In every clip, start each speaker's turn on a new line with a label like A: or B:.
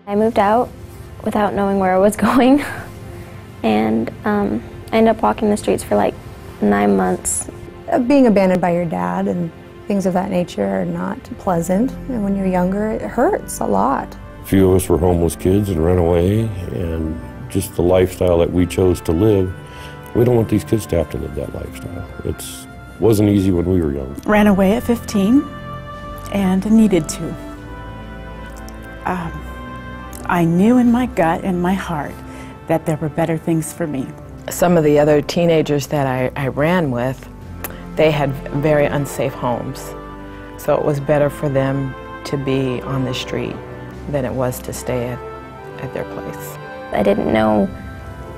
A: I moved out without knowing where I was going, and I ended up walking the streets for like 9 months.
B: Being abandoned by your dad and things of that nature are not pleasant, and when you're younger it hurts a lot.
C: A few of us were homeless kids and ran away, and just the lifestyle that we chose to live, we don't want these kids to have to live that lifestyle. It wasn't easy when we were young.
D: Ran away at 15 and needed to. I knew in my gut and my heart that there were better things for me.
E: Some of the other teenagers that I ran with, they had very unsafe homes. So it was better for them to be on the street than it was to stay at their place.
A: I didn't know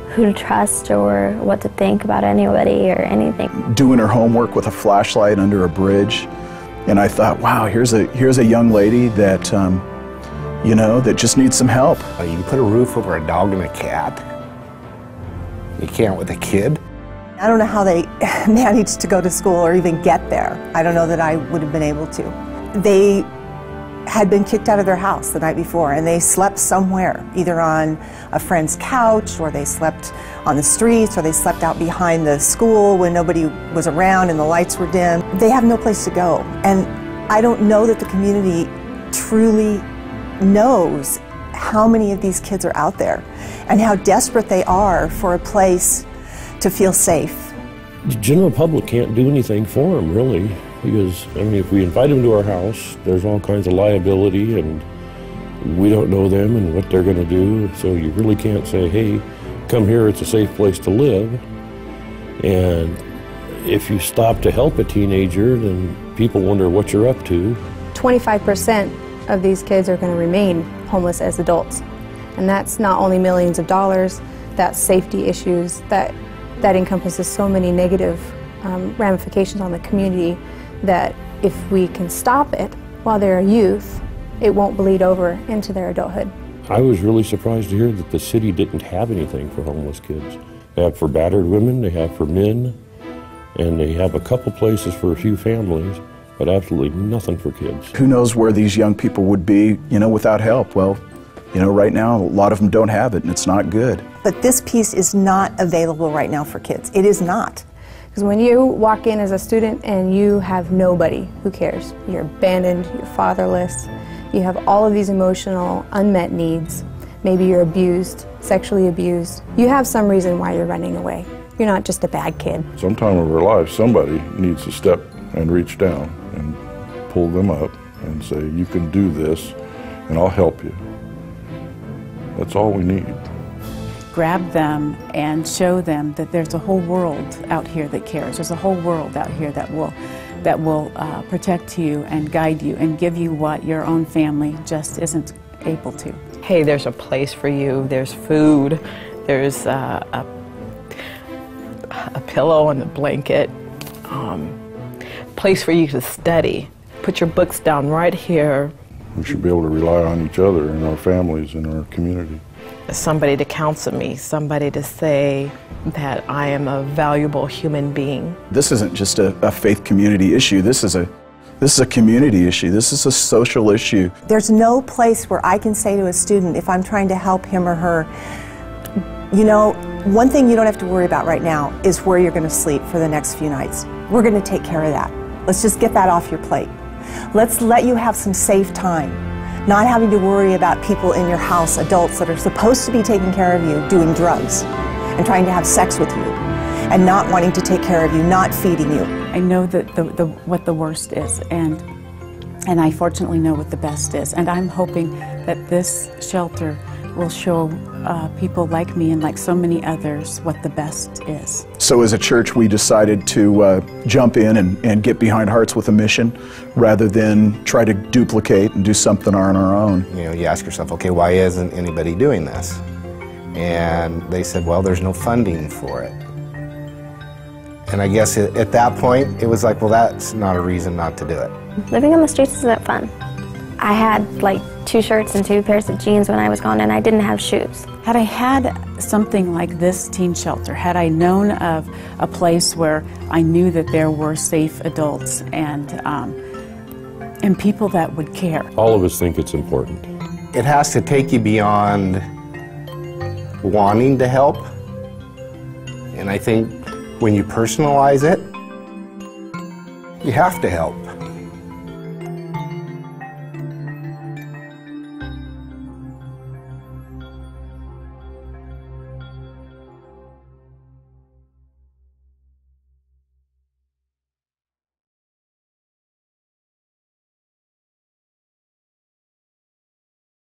A: who to trust or what to think about anybody or anything.
F: Doing her homework with a flashlight under a bridge, and I thought, wow, here's a young lady that you know, that just needs some help.
G: You can put a roof over a dog and a cat. You can't with a kid.
H: I don't know how they managed to go to school or even get there. I don't know that I would have been able to. They had been kicked out of their house the night before, and they slept somewhere, either on a friend's couch, or they slept on the streets, or they slept out behind the school when nobody was around and the lights were dim. They have no place to go, and I don't know that the community truly knows how many of these kids are out there and how desperate they are for a place to feel safe.
C: The general public can't do anything for them, really, because, I mean, if we invite them to our house, there's all kinds of liability, and we don't know them and what they're going to do, so you really can't say, hey, come here, it's a safe place to live. And if you stop to help a teenager, then people wonder what you're up to.
B: 25% of these kids are going to remain homeless as adults, and that's not only millions of dollars, that's safety issues, that encompasses so many negative ramifications on the community that if we can stop it while they're a youth, it won't bleed over into their adulthood.
C: I was really surprised to hear that the city didn't have anything for homeless kids. They have for battered women, they have for men, and they have a couple places for a few families, but absolutely nothing for kids.
F: Who knows where these young people would be, you know, without help? Well, you know, right now, a lot of them don't have it, and it's not good.
H: But this piece is not available right now for kids. It is not.
B: Because when you walk in as a student and you have nobody who cares, you're abandoned, you're fatherless, you have all of these emotional unmet needs, maybe you're abused, sexually abused, you have some reason why you're running away. You're not just a bad kid.
I: Sometime in our life, somebody needs to step and reach down and pull them up and say, you can do this and I'll help you. That's all we need.
D: Grab them and show them that there's a whole world out here that cares. There's a whole world out here that will protect you and guide you and give you what your own family just isn't able to.
E: Hey, there's a place for you. There's food. There's a pillow and a blanket. Place for you to study. Put your books down right here.
I: We should be able to rely on each other and our families and our community.
E: Somebody to counsel me, somebody to say that I am a valuable human being.
F: This isn't just a faith community issue. This is a community issue. This is a social issue.
H: There's no place where I can say to a student, if I'm trying to help him or her, you know, one thing you don't have to worry about right now is where you're going to sleep for the next few nights. We're going to take care of that. Let's just get that off your plate. Let's let you have some safe time, not having to worry about people in your house, adults that are supposed to be taking care of you, doing drugs and trying to have sex with you and not wanting to take care of you, not feeding you.
D: I know that what the worst is, and I fortunately know what the best is, and I'm hoping that this shelter will show people like me and like so many others what the best is.
F: So as a church, we decided to jump in and get behind Hearts with a Mission rather than try to duplicate and do something on our own.
G: You know, you ask yourself, okay, why isn't anybody doing this? And they said, well, there's no funding for it. And I guess at that point, it was like, well, that's not a reason not to do it.
A: Living on the streets isn't fun. I had like 2 shirts and 2 pairs of jeans when I was gone, and I didn't have shoes.
D: Had I had something like this teen shelter, had I known of a place where I knew that there were safe adults and people that would care.
C: All of us think it's important.
G: it has to take you beyond wanting to help. And I think when you personalize it, you have to help.